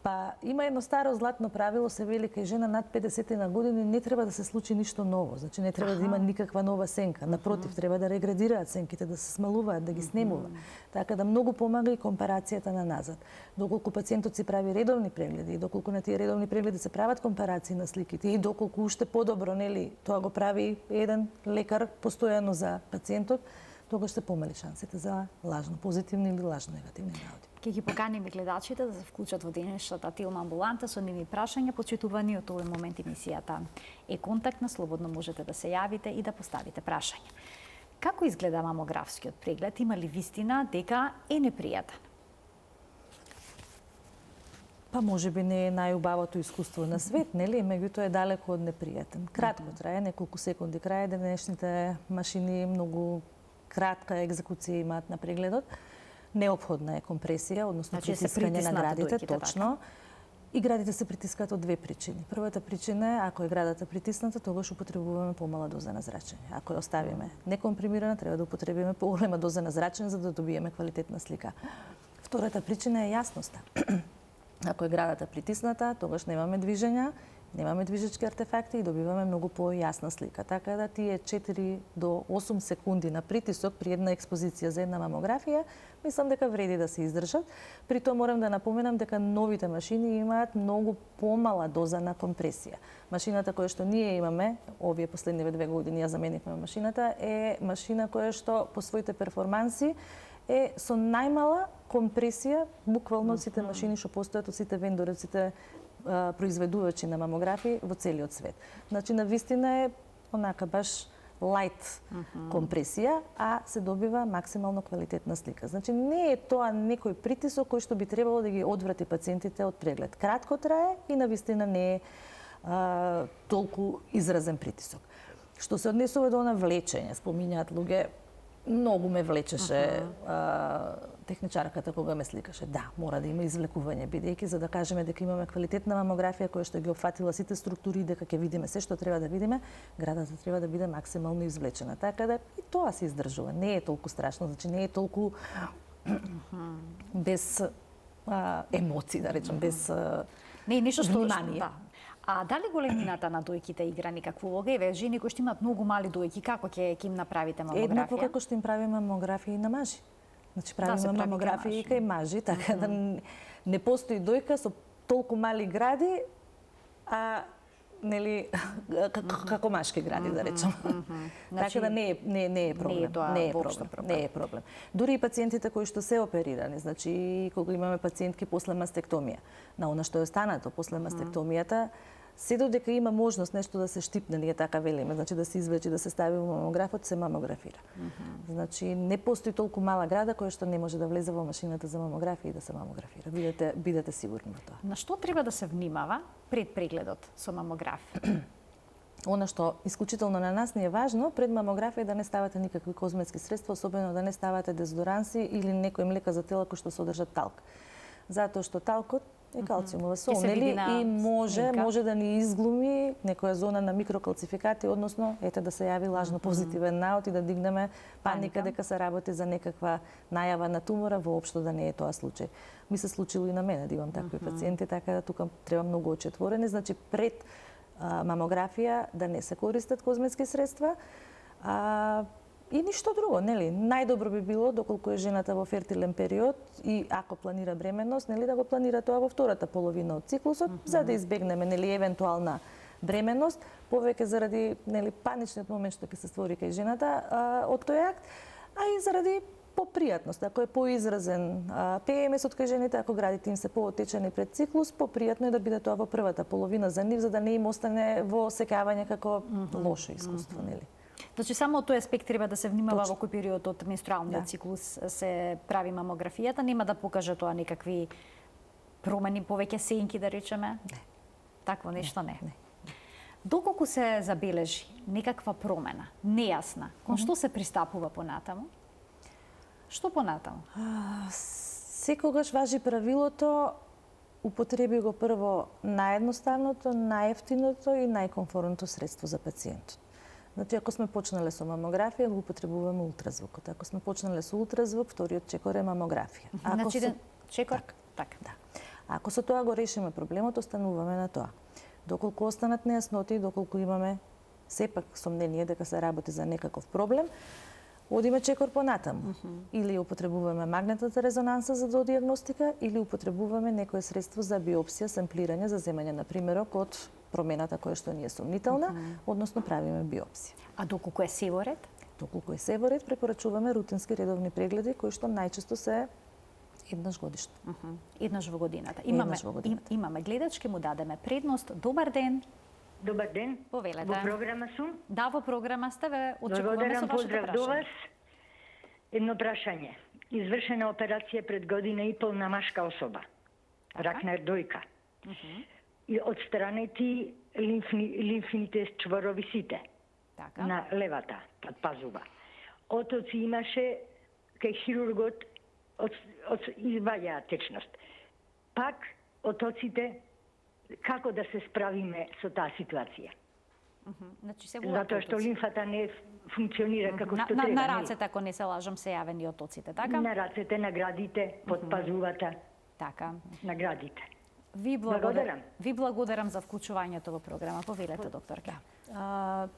Па има едно старо златно правило, се вели кај жена над 50 на години не треба да се случи ништо ново, значи не треба да има никаква нова сенка. Напротив, треба да реградираат сенките, да се смалуваат, да ги снемува. Така да многу помага и компарацијата на назад. Доколку пациентот си прави редовни прегледи и доколку на тие редовни прегледи се прават компарации на сликите и доколку уште подобро, нели, тоа го прави еден лекар постојано за пациентот, тогаш се помали шансите за лажно позитивни или лажно негативни наоди. Ќе ги поканиме гледачите да се вклучат во денешната Тилма амбуланта со нивни прашања, почитувани од овој момент емисијата е контактна, слободно можете да се јавите и да поставите прашања. Како изгледа мамографскиот преглед? Има ли вистина дека е непријатен? Па може би не е најубавото искуство на свет, нели? Меѓутоа е далеко од непријатен. Кратко трае, неколку секунди крај, денешните машини многу кратка екзекуција имаат на прегледот. Неопходна е компресија, односно притискање на градите, точно. И градите се притискаат од две причини. Првата причина е, ако е градата притисната, тогаш употребуваме помала доза на зрачење. Ако ја оставиме некомпримирана, треба да употребиме поголема доза на зрачење за да добиеме квалитетна слика. Втората причина е јасноста. Ако е градата притисната, тогаш немаме движења, немаме движечки артефакти и добиваме многу појасна слика. Така да тие 4 до 8 секунди на притисок при една експозиција за една мамографија, мислам дека вреди да се издржат. При тоа морам да напоменам дека новите машини имаат многу помала доза на компресија. Машината која што ние имаме, овие последниве 2 години ја заменивме машината, е машина која што по своите перформанси е со најмала компресија, буквално од сите машини што постојат, од сите вендори, од сите произведувачи на мамографии во целиот свет. Значи, навистина е онака баш лајт компресија, а се добива максимално квалитетна слика. Значи, не е тоа некој притисок кој што би требало да ги одврати пациентите од преглед. Кратко трае и навистина не е толку изразен притисок. Што се однесува до она влечење, спомињаат луѓе, многу ме влечеше техничарката кога ме сликаше. Да, мора да има извлекување, бидејќи за да кажеме дека имаме квалитетна мамографија која што ги опфатила сите структури и дека ќе видиме се што треба да видиме, градата треба да биде максимално извлечена. Така да и тоа се издржува. Не е толку страшно, значи не е толку без емоции, да речем, без не е нешто што внимание. Да. А дали големината на дојките игра некаква улога? Еве, жени кои што имаат многу мали дојки, како ќе им направите мамографија? Еднакво како што им правиме мамографија и на мажи. Значи правиме мамографија и кај мажи, така да не постои дојка со толку мали гради, а нели како машки гради, да речем. Така да не е проблем. Не е проблем. Дури и пациентите кои што се оперирани, значи кога имаме пациентки после мастектомија, на она што е останато после мастектомијата, се додека има можност нешто да се штипне, ние така велиме, значи да се извлече, да се стави во мамографот, се мамографира. Значи не постои толку мала града која што не може да влезе во машината за мамографија и да се мамографира. Бидете сигурни во тоа. На што треба да се внимава пред прегледот со мамографија? Она што исклучително на нас ни е важно, пред мамографија да не ставате никакви козметски средства, особено да не ставате дезодоранси или некои млека за тела кои што содржат талк. Затоа што талкот е калциумова сол, нели, и може да ни изглуми некоја зона на микрокалцификати, односно ете да се јави лажно позитивен наод и да дигнеме паника дека се работи за некаква најава на тумора, воопшто да не е тоа случај. Ми се случило и на мене да имам такви пациенти, така да тука треба многу очи отворени, значи пред мамографија да не се користат козметски средства, и ништо друго, нели? Најдобро би било доколку е жената во фертилен период и ако планира бременност, нели да го планира тоа во втората половина од циклусот, за да избегнеме нели евентуална бременност, повеќе заради нели паничниот момент што ќе се створи кај жената од тој акт, а и заради попријатност. Ако е поизразен ПМС-от кај жените, ако градите им се поотечени пред циклус, попријатно е да биде тоа во првата половина за нив, за да не им остане во секавање како лошо искуство, нели? Значи, само од тој аспект треба да се внимава во кој период од менструалниот циклус се прави мамографијата. Нема да покаже тоа некакви промени, повеќе сенки, да речеме? Не. Такво нешто не. Доколку се забележи некаква промена, нејасна, кон што се пристапува понатаму? Што понатаму? Секогаш важи правилото употреби го прво наједноставното, најевтиното и најкомфортното средство за пациентот. Значи, ако сме почнале со мамографија, го употребуваме ултразвукот. Ако сме почнале со ултразвук, вториот чекор е мамографија. Значи, чекор? Така. Да. Ако со тоа го решиме проблемот, остануваме на тоа. Доколку останат нејасноти, доколку имаме сепак сомнение дека се работи за некаков проблем, одиме чекор понатаму. Или употребуваме магнетната резонанса за диагностика, или употребуваме некое средство за биопсија, семплирање, за земање на примерок од промената која што ни е сомнителна, односно правиме биопсија. А доколку е се во ред? Доколку е се во ред, препорачуваме рутински редовни прегледи, кои што најчесто се еднаш годишно. Еднаш во годината. Имаме гледачки, му дадеме предност. Добар ден. Добар ден. Повелете. Во програма сум. Да, во програма сте, ве очекуваме со Благодарам, вашето поздрав до прашање. вас. Едно прашање. Извршена операција пред година и пол на машка особа. Рак на дојка. И отстранети лимфните чворови сите Така. на левата пазуба. Отоци имаше кај хирургот изваѓаа течност. Пак отоците како да се справиме со таа ситуација? Значи се Затоа што лимфата не функционира како што треба. на рацете, ако не се лажам, се јавени отоците, така? На рацете, на градите, под пазувата, Така. на градите. Ви благодарам за вклучувањето во програма. Повелете, докторке.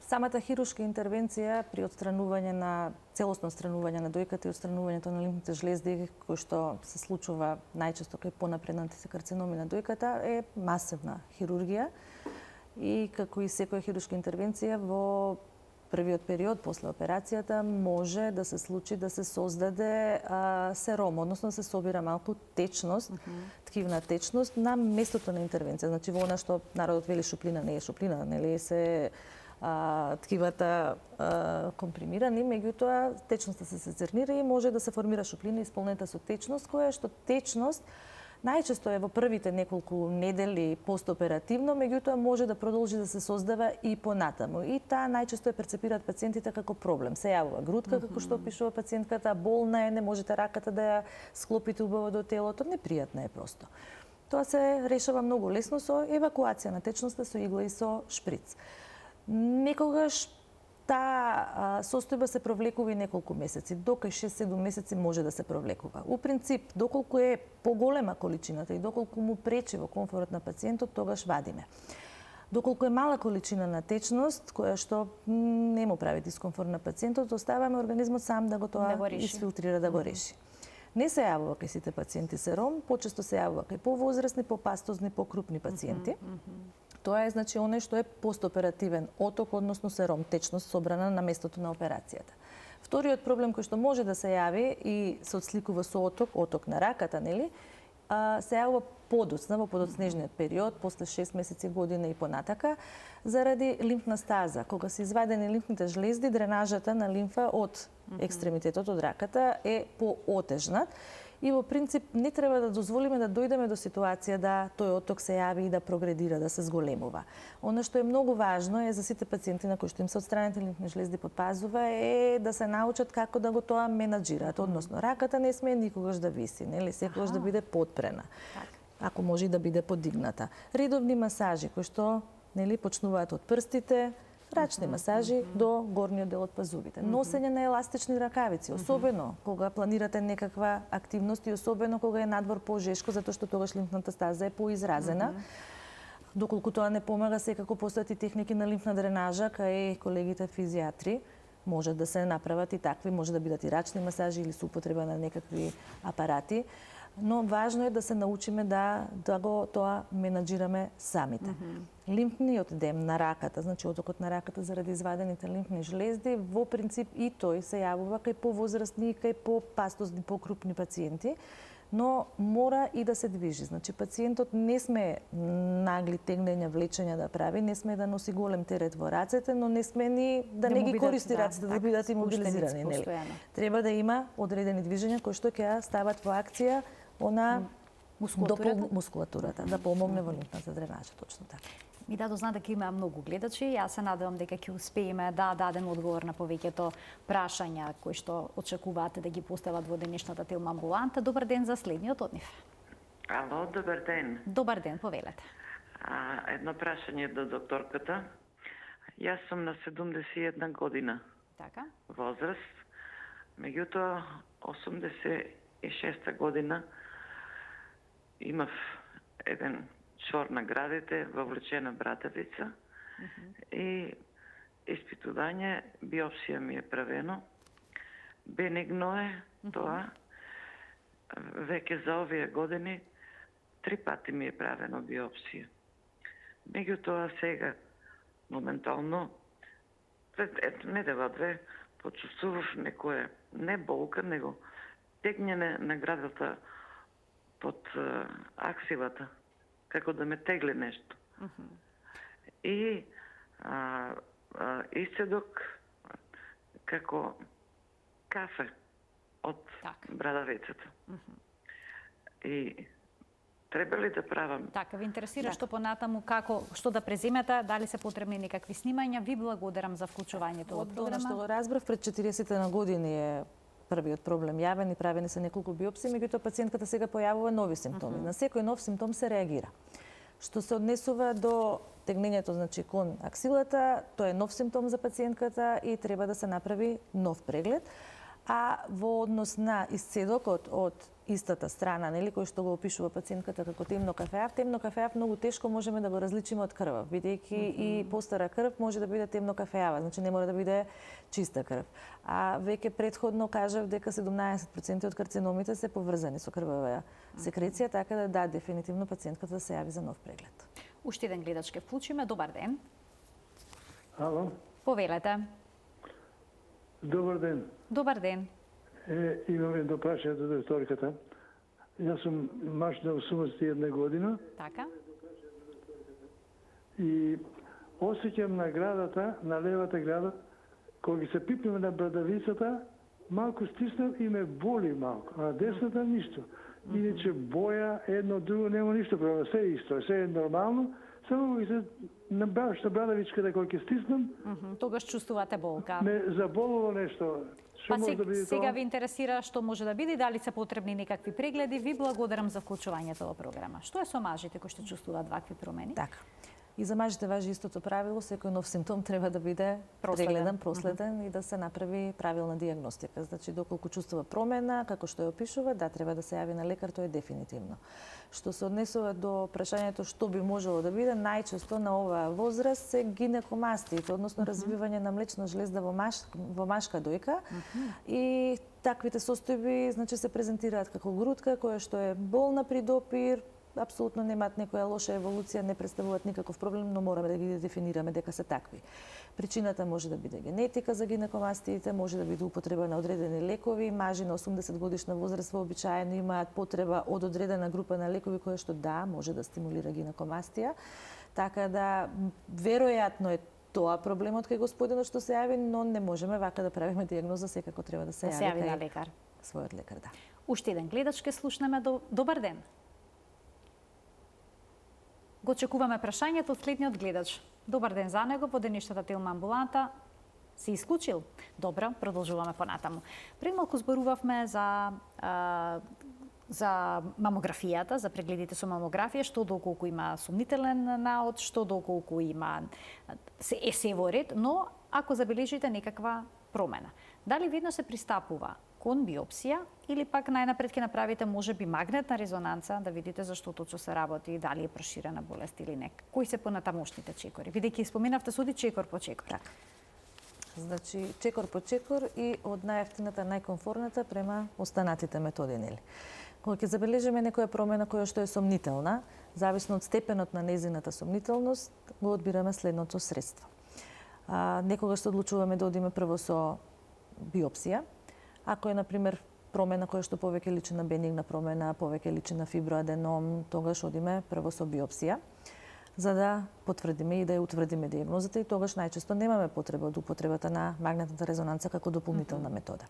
Самата хируршка интервенција при отстранување на целосно отстранување на дојката и отстранувањето на лимфните жлезди, кој што се случува најчесто кај понапреднатите карциноми на дојката, е масивна хирургија и како и секоја хируршка интервенција во првиот период после операцијата може да се случи да се создаде сером, односно да се собира малку течност, ткивна течност на местото на интервенција. Значи во она што народот вели шуплина, не е шуплина, нели се ткивата компримирани, меѓутоа течноста се сезернира и може да се формира шуплина исполнета со течност, која што течност најчесто е во првите неколку недели постоперативно, меѓутоа може да продолжи да се создава и понатаму. И таа најчесто ја перцепираат пациентите како проблем. Се јавува грудка, како што опишува пациентката, болна е, не можете раката да ја склопите убаво до телото, непријатна е просто. Тоа се решава многу лесно со евакуација на течноста со игла и со шприц. Некогаш таа состојба се провлекува и неколку месеци, до кај 6-7 месеци може да се провлекува. У принцип, доколку е поголема количината и доколку му пречи во комфорот на пациентот, тогаш вадиме. Доколку е мала количина на течност, која што не му прави дискомфорт на пациентот, оставаме организмот сам да го тоа изфилтрира, да го реши. Не се јавува кај сите пациенти сером, почесто се јавува кај повозрасни, попастозни, покрупни пациенти. Тоа е значи оној што е постоперативен оток, односно сером, течност собрана на местото на операцијата. Вториот проблем кој што може да се јави и се отсликува со оток на раката, нели? Се јавува подоцна во подоцнежниот период, после 6 месеци, година и понатака, заради лимфна стаза. Кога се извадени лимфните жлезди, дренажата на лимфа од екстремитетот од раката е поотежнат. И во принцип не треба да дозволиме да дојдеме до ситуација да тој оток се јави и да прогредира, да се зголемува. Оно што е многу важно е за сите пациенти на кои што им се отстранети лимфни жлезди под пазува е да се научат како да го тоа менаџираат, односно раката не смее никогаш да виси, нели, секогаш да биде подпрена. Ако може и да биде подигната. Редовни масажи кои што нели почнуваат од прстите, рачни масажи до горниот дел од пазубите. Носење на еластични ракавици, особено кога планирате некаква активност и особено кога е надвор пожешко, затоа што тогаш лимфната стаза е поизразена. Доколку тоа не помага, секако постојат и техники на лимфна дренажа кај колегите физијатри. Може да се направат и такви, може да бидат и рачни масажи или со употреба на некакви апарати. Но важно е да се научиме да го тоа менаџираме самите. Лимфниот дем на раката, значи отокот на раката заради извадените лимфни жлезди, во принцип и тој се јавува кај повозрастни и кај попастозни, покрупни пациенти, но мора и да се движи. Значи пациентот не сме нагли тегнења, влечења да прави, не сме да носи голем терет во рацете, но не сме ни да не ги користи рацете, да бидат имобилизирани, нели? Треба да има одредени движења кои што ќе ја стават во акција она мускулатурата, да помогне во лимфната дренажа, точно така. Ми знам дека има многу гледачи, јас се надевам дека ќе успееме да дадеме одговор на повеќето прашања кои што очекувате да ги постават во денешната Телма амбуланта. Добар ден за следниот од нив. Ало, добар ден. Добар ден, повелете. Едно прашање до докторката. Јас сум на 71 година Така? возраст, меѓутоа 86 година имав еден чор на градите, вовлечена братевица и испитување, биопсија ми е правено. Бенигно е тоа. Веќе за овие години 3 пати ми е правено биопсија. Меѓутоа сега, моментално, пред недела-две, почувствував некое, не болка, него тегнене на градата под аксилата, како да ме тегли нешто. И исцедок како кафе од брадавицата. И треба ли да правам? Така, ви интересира што понатаму како, што да преземете, дали се потребни некакви снимања? Ви благодарам за вклучувањето во Од тоа програма. што го разбрав, пред 40 на години е првиот проблем јавен и правени се неколку биопсии, меѓутоа пациентката сега појавува нови симптоми. На секој нов симптом се реагира. Што се однесува до тегнењето, значи кон аксилата, тоа е нов симптом за пациентката и треба да се направи нов преглед. А во однос на исцедокот од истата страна, нели, кој што го опишува пациентката како темно кафеав многу тешко можеме да го различиме од крвав, бидејќи и постара крв може да биде темно кафеава, значи не мора да биде чиста крв. А веќе претходно кажав дека 17% од карциномите се поврзани со крвава секреција, така да дефинитивно пациентката да се јави за нов преглед. Уште еден гледач ке вклучиме. Добар ден. Ало, Повелете. добар ден. Добар ден. Имам едно прашање до докторката. Јас сум маж на 81 година Така? и осеќам на градата, на левата града, кога се пипнеме на брадавицата, малку стиснам и ме боли малку, а на десната ништо. Иначе боја, едно, друго, нема ништо проблем, се е исто, се е нормално, само кога се набаваш на брадавичката кога ќе стиснам, Тогаш чувствувате болка. ме заболува нешто. Што Па може да биде сега тоа? ви интересира што може да биде, дали се потребни некакви прегледи. Ви благодарам за вклучувањето во програма. Што е со мажите кои што чувствуваат вакви промени? Така. И за мажите важи истото правило, секој нов симптом треба да биде прегледан, проследен и да се направи правилна дијагностика. Значи, доколку чувствува промена, како што ја опишува, да, треба да се јави на лекар, тоа е дефинитивно. Што се однесува до прашањето што би можело да биде, најчесто на оваа возраст се гинекомастиите, односно развивање на млечна жлезда во машка дојка. И таквите состојби, значи, се презентираат како грудка која што е болна при допир, апсолутно немаат некоја лоша еволуција, не представуваат никаков проблем, но мораме да ги дефинираме дека се такви. Причината може да биде генетика за гинекомастиите, може да биде употреба на одредени лекови. Мажи на 80 годишна возраст вообичаено имаат потреба од одредена група на лекови која што може да стимулира гинекомастија. Така да веројатно е тоа проблемот кај господинот што се јави, но не можеме вака да правиме дијагноза, секако треба да се јави на лекар. Својот лекар, да. Уште еден гледач ке слушнеме. Добар ден. Го очекуваме прашањето од следниот гледач. Добар ден за него, во денешната Телма амбуланта се исклучил. Добро, продолжуваме понатаму. Пред малку зборувавме за мамографијата, за прегледите со мамографија, што доколку има сумнителен наод, што доколку има се во ред, но ако забележите некаква промена. Дали видно се пристапува кон биопсија или пак најнапред ќе направите можеби магнетна резонанца да видите зашто точно се работи, дали е проширена болест или не. Кои се понатамошните чекори? Бидејќи споменавте суди чекор по чекор. Така. Значи, чекор по чекор и од најефтината, најкомфорната према останатите методи, нели? Кога ќе забележиме некоја промена која што е сомнителна, зависно од степенот на незината сомнителност, го одбираме следното средство. Некогаш се одлучуваме да одиме прво со биопсија. Ако е, например, промена која што повеќе личи на бенигна промена, повеќе личи на фиброаденом, тогаш одиме прво со биопсија, за да потврдиме и да ја утврдиме дијагнозата и тогаш најчесто немаме потреба од употребата на магнетната резонанца како дополнителна метода.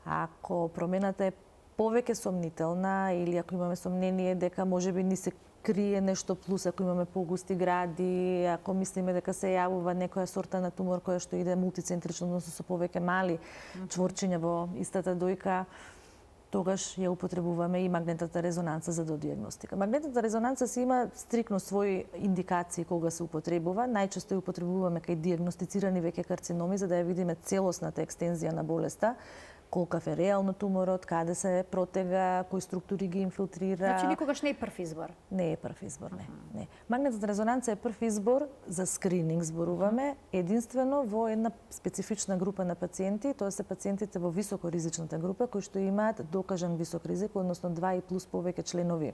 Ако промената е повеќе сомнителна или ако имаме сомнение дека можеби ни се крие нешто плюс, ако имаме погусти гради, ако мислиме дека се јавува некоја сорта на тумор која што иде мултицентрично, односно со повеќе мали чворчиња во истата дојка, тогаш ја употребуваме и магнетната резонанца за додиагностика. Магнетната резонанца си има стрикно своји индикации кога се употребува. Најчесто ја употребуваме кај диагностицирани веќе карциноми за да ја видиме целосната екстензија на болеста, колкав е реално туморот, каде се протега, кои структури ги инфилтрира. Значи никогаш не е прв избор. Не е прв избор, не. Магнетната резонанца е прв избор за скрининг, зборуваме, единствено во една специфична група на пациенти, тоа се пациентите во високоризичната група, кои што имаат докажан висок ризик, односно 2 и плюс повеќе членови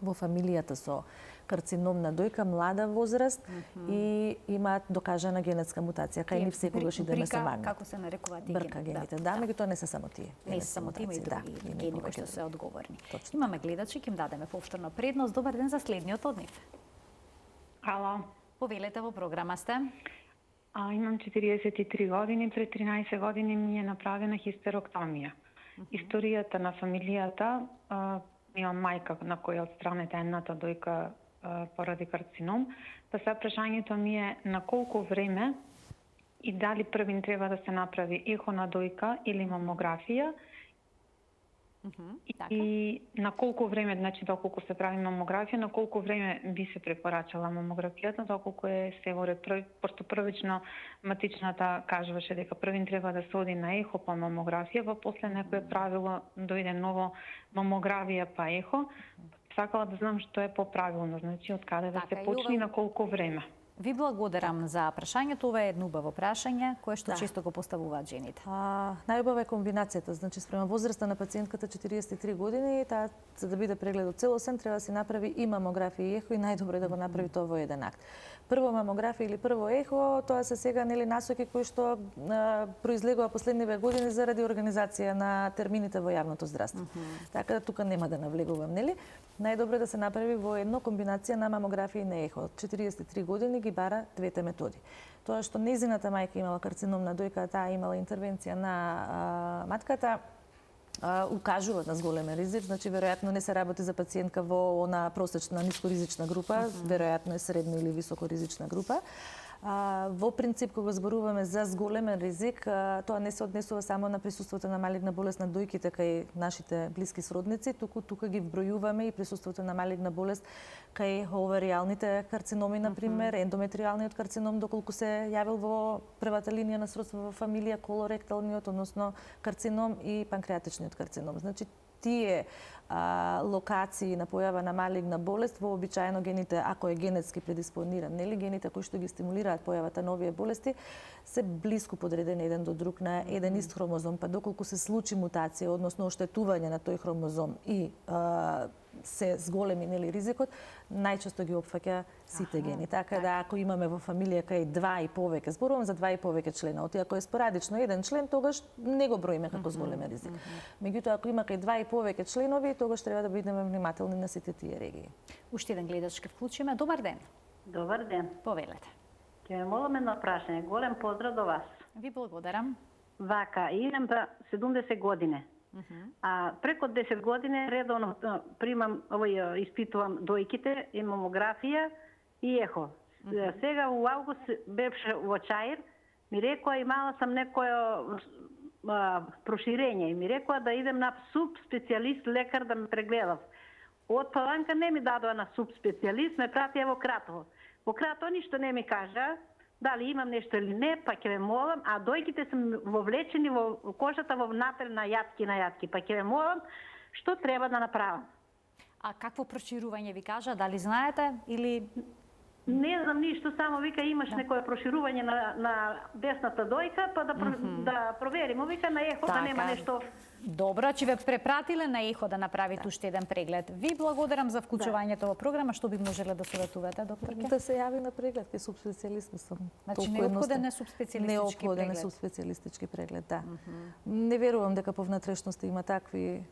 во фамилијата со карцином на дојка, млада возраст и имаат докажана генетска мутација. Кај нив секогаш идеме со магнет. Како се нарекуваат и брка гените. Да, меѓутоа не се само тие. Не се само тие, има и други гени кои што се одговорни. Точно. Имаме гледачи, ќе им дадеме повторно предност. Добар ден за следниот од нив. Ало. Повелете, во програма сте. Имам 43 години, пред 13 години ми е направена хистероктомија. Историјата на фамилијата, имам мајка на која отстранета едната дојка поради карцином, па сега прашањето ми е на колку време и дали првин треба да се направи ехо на дојка или мамографија, и на колку време, значи доколку се прави мамографија, на колку време би се препорачала мамографијата, доколку е се во ред, пошто првично матичната кажуваше дека првин треба да се оди на ехо па мамографија, па после некое правило дојде ново мамографија па ехо. Сакала да знам што е поправилно, значи од каде да се почне и на колку време. Ви благодарам за прашањето. Ова е едно убаво прашање, кое што често го поставуваат жените. Најубава е комбинацијата, значи спрема возраста на пациентката 43 години, таа за да биде прегледот целосен треба да се направи и мамографија и ехо и најдобро е да го направи тоа во еден акт. Прво мамографија или прво ехо, тоа се сега нели насоки кои што произлегува последниве години заради организација на термините во јавното здравство. Така да тука нема да навлегувам, нели? Најдобро е да се направи во едно комбинација на мамографија и на ехо. 43 години ги бара двете методи. Тоа што незината мајка имала карцином на дојка, таа имала интервенција на матката, укажува на зголемен ризик, значи веројатно не се работи за пациентка во она просечна нискоризична група, веројатно е средно или високоризична група. Во принцип, кога зборуваме за зголемен ризик, тоа не се однесува само на присуството на малигна болест на дојките кај нашите блиски сродници, тука ги вбројуваме и присуството на малигна болест кај оваријалните карциноми, например, ендометријалниот карцином, доколку се јавил во првата линија на сродство во фамилија, колоректалниот, односно карцином и панкреатичниот карцином. Значи, тие локации на појава на малигна болест, вообичаено гените, ако е генетски предиспониран, нели гените кои што ги стимулираат појавата на овие болести, се блиску подредени еден до друг на еден ист хромозом, па доколку се случи мутација, односно оштетување на тој хромозом и се зголеми нели ризикот, најчесто ги опфаќа сите гени. Така да ако имаме во фамилија кај 2 и повеќе, зборувам за 2 и повеќе членови, ако е спорадично еден член, тогаш не го броиме како зголемен ризик. Меѓутоа ако има кај 2 и повеќе членови, тогаш треба да бидеме внимателни на сите тие регии. Уште еден гледач ке вклучиме. Добар ден. Добар ден. Повелете. Ќе ме молам едно прашање. Голем поздрав до вас. Ви благодарам. Вака, идем да 70 години. Преко 10 години редовно примам, испитувам дојките, и мамографија и ехо. Сега у август беше во Чаир, ми рекоа имала сам некоја проширење и ми рекоа да идем на субспецијалист лекар да ме прегледав. Од Паланка не ми дадоа на субспецијалист, ме пратија во Кратово. Во Кратово ништо не ми кажа, дали имам нешто или не, па ќе ве молам, а дојките се вовлечени во кожата во внатре на јатки, па ќе ве молам што треба да направам. А какво проширување ви кажа, дали знаете или Не знам ништо, само вика имаш некое проширување на десната дојка, па да проверимо, вика на ехо да нема нешто. Добро, че ве препратиле на ехо да направите уште еден преглед. Ви благодарам за вклучувањето во програма. Што би можеле да советувате, докторке? Да се јави на преглед кај субспецијалист, сум. Значи неопходен е субспецијалистички преглед. Неопходен е субспецијалистички преглед, да. Не верувам дека по внатрешноста има такви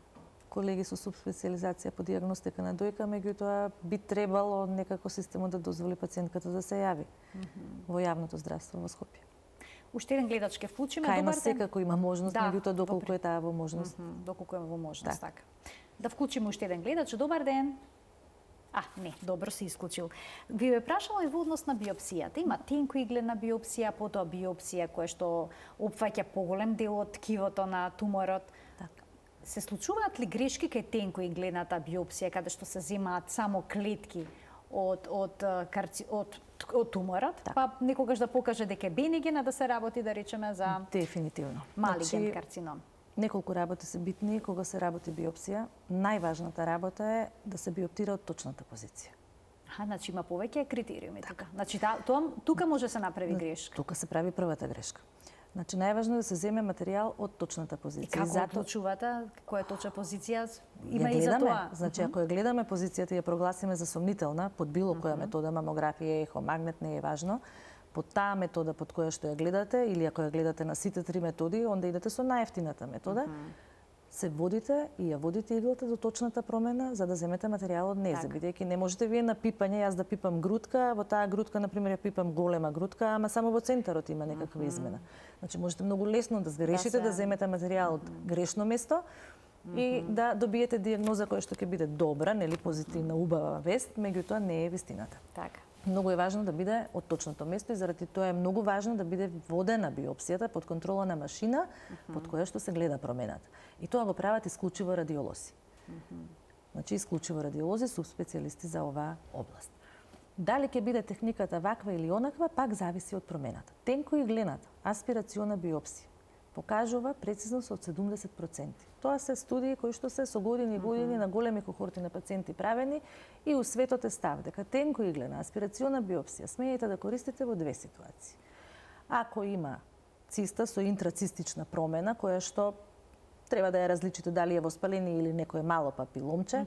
колеги со субспецијализација по дијагностика на дојка, меѓутоа би требало некако системот да дозволи пациентката да се јави во јавното здравство во Скопје. Уште еден гледач ке вклучиме. Кај нас секако има можност, меѓутоа доколку е таа во можност. Доколку е во можност, така. Да вклучиме уште еден гледач. Добар ден. Не, добро се исклучил. Ви ве прашала и во однос на биопсијата. Има тенкоиглена биопсија, потоа биопсија која што опфаќа поголем дел од ткивото на туморот. Се случуваат ли грешки кај тенкоигледната биопсија, каде што се земаат само клетки од туморот, па некогаш да покаже дека е бениген, а да се работи, да речеме, за Дефинитивно. малиген карцином? Неколку работи се битни кога се работи биопсија. Најважната работа е да се биоптира од точната позиција. Значи има повеќе критериуми тука. Значи тука може да се направи грешка. Тука се прави првата грешка. Значи најважно е да се земе материјал од точната позиција. И како одлучувате која е точна позиција? Има и за тоа. Значи ако ја гледаме позицијата и ја прогласиме за сомнителна под било која метода, мамографија, ехо, магнет, не е важно, под таа метода под која што ја гледате или ако ја гледате на сите три методи, онда идете со најевтината метода. Се водите и ја водите иглата до точната промена за да земете материјал од незе, бидејќи не можете вие на пипање, јас да пипам грудка, во таа грудка на пример ја пипам голема грудка, ама само во центарот има некаква измена. Значи можете многу лесно да сгрешите, да земете материјал од грешно место и да добиете дијагноза која што ќе биде добра, нели позитивна, убава вест, меѓутоа не е вистината. Така. Многу е важно да биде од точното место и заради тоа е многу важно да биде водена биопсијата под контрола на машина под која што се гледа промената. И тоа го прават исклучиво радиолози. Значи исклучиво радиолози су специјалисти за оваа област. Дали ќе биде техниката ваква или онаква, пак зависи од промената. Тенкоиглената аспирациона биопсија покажува прецизност од 70%. Тоа се студии кои што се со години и години на големи кохорти на пациенти правени и у светот е став дека тенкоиглена аспирациона биопсија смеете да користите во две ситуации. Ако има циста со интрацистична промена која што треба да ја различите дали е воспаление или некое мало папиломче,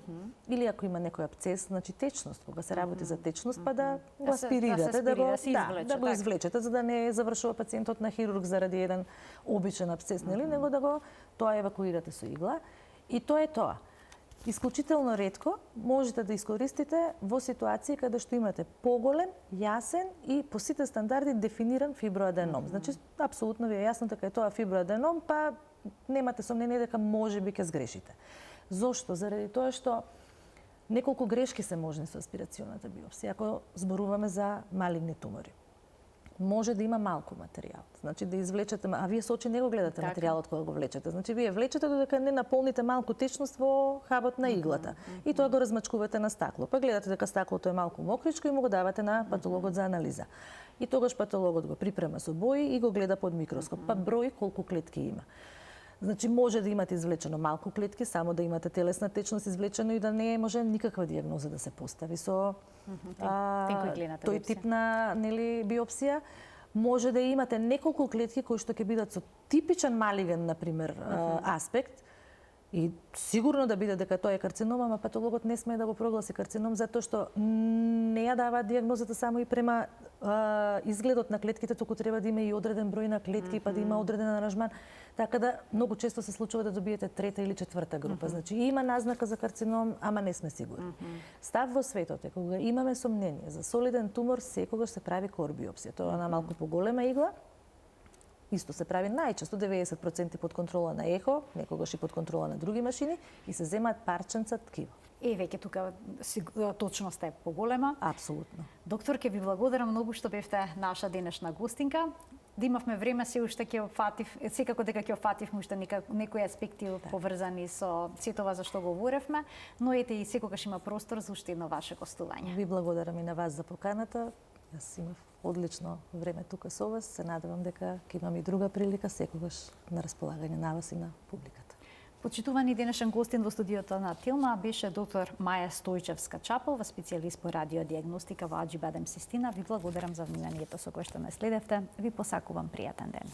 или ако има некој абцес, значи течност, кога се работи за течност, па да го аспирирате, да го извлечете, за да не завршува пациентот на хирург заради еден обичен абцес, нели, него да го тоа евакуирате со игла. И тоа е тоа. Исклучително ретко можете да искористите во ситуации каде што имате поголем, јасен и по сите стандарди дефиниран фиброаденом. Значи, апсолутно ви е јасно дека е тоа фиброаденом, па немате сомнение дека можеби ќе сгрешите. Зошто? Заради тоа што неколку грешки се можни со аспирационата биопсија, ако зборуваме за малигни тумори. Може да има малку материјал. Значи да извлечете, а вие со очи не го гледате материјалот кога го влечете. Значи вие влечете додека не наполните малку течност во хабот на иглата. И тоа го размачкувате на стакло. Па гледате дека стаклото е малку мокричко и му го давате на патологот за анализа. И тогаш патологот го припрема со бои и го гледа под микроскоп. Па брои колку клетки има. Значи може да имате извлечено малку клетки, само да имате телесна течност извлечено и да не може никаква дијагноза да се постави со тој тип на биопсија. Може да имате неколку клетки кои што ќе бидат со типичен малиген, например, аспект и сигурно да биде дека тоа е карцином, ама патологот не смее да го прогласи карцином затоа што не ја дава дијагнозата само и према изгледот на клетките, туку треба да има и одреден број на клетки, па да има одреден аранжман. Така да многу често се случува да добиете трета или четврта група. Значи има назнака за карцином, ама не сме сигурни. Став во светот е кога имаме сомнение за солиден тумор, секогаш се прави кор биопсија. Тоа на малку поголема игла. Исто се прави најчесто 90% под контрола на ехо, некогаш и под контрола на други машини и се земаат парченца ткиво. Веќе тука точноста е поголема. Апсолутно. Доктор, ќе ви благодарам многу што бевте наша денешна гостинка. Да имавме време, се уште ќе опфатив, секако дека ќе опфативме уште некои аспекти поврзани со сето за што говоревме, но ете и секогаш има простор за уште едно ваше гостување. Ви благодарам и на вас за поканата. Јас имав одлично време тука со вас. Се надевам дека ќе имам и друга прилика секогаш на располагање на вас и на публиката. Почитувани денешен гостин во студиото на Тилма беше доктор Маја Стојчевска-Чапова, специјалист по радиодијагностика во Аџи Бадем Систина. Ви благодарам за вниманието со кое што ме следевте. Ви посакувам пријатен ден.